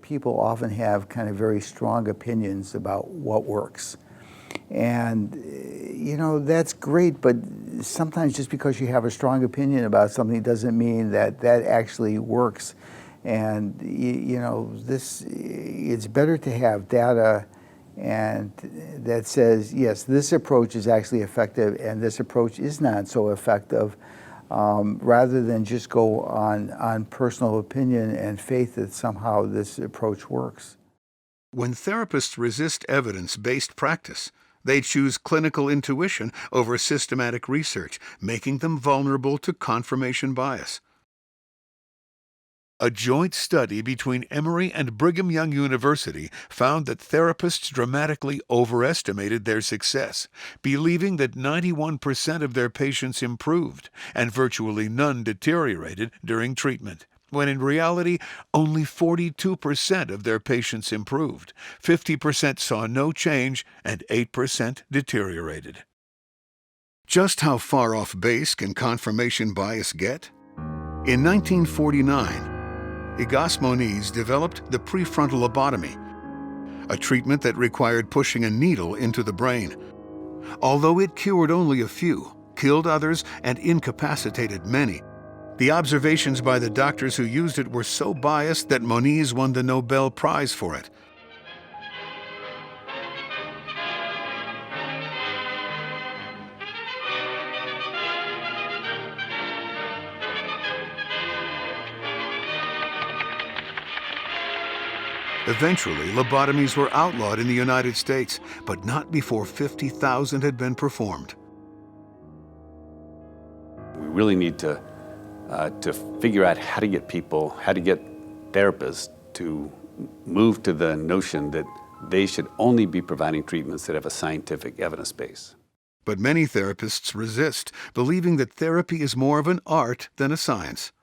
People often have kind of very strong opinions about what works. And, that's great, but sometimes just because you have a strong opinion about something doesn't mean that that actually works. And, it's better to have data and that says, yes, this approach is actually effective and this approach is not so effective, rather than just go on personal opinion and faith that somehow this approach works. When therapists resist evidence-based practice, they choose clinical intuition over systematic research, making them vulnerable to confirmation bias. A joint study between Emory and Brigham Young University found that therapists dramatically overestimated their success, believing that 91% of their patients improved and virtually none deteriorated during treatment, when in reality, only 42% of their patients improved, 50% saw no change, and 8% deteriorated. Just how far off base can confirmation bias get? In 1949, Igas Moniz developed the prefrontal lobotomy, a treatment that required pushing a needle into the brain. Although it cured only a few, killed others, and incapacitated many, the observations by the doctors who used it were so biased that Moniz won the Nobel Prize for it. Eventually, lobotomies were outlawed in the United States, but not before 50,000 had been performed. We really need to figure out how to get therapists to move to the notion that they should only be providing treatments that have a scientific evidence base. But many therapists resist, believing that therapy is more of an art than a science.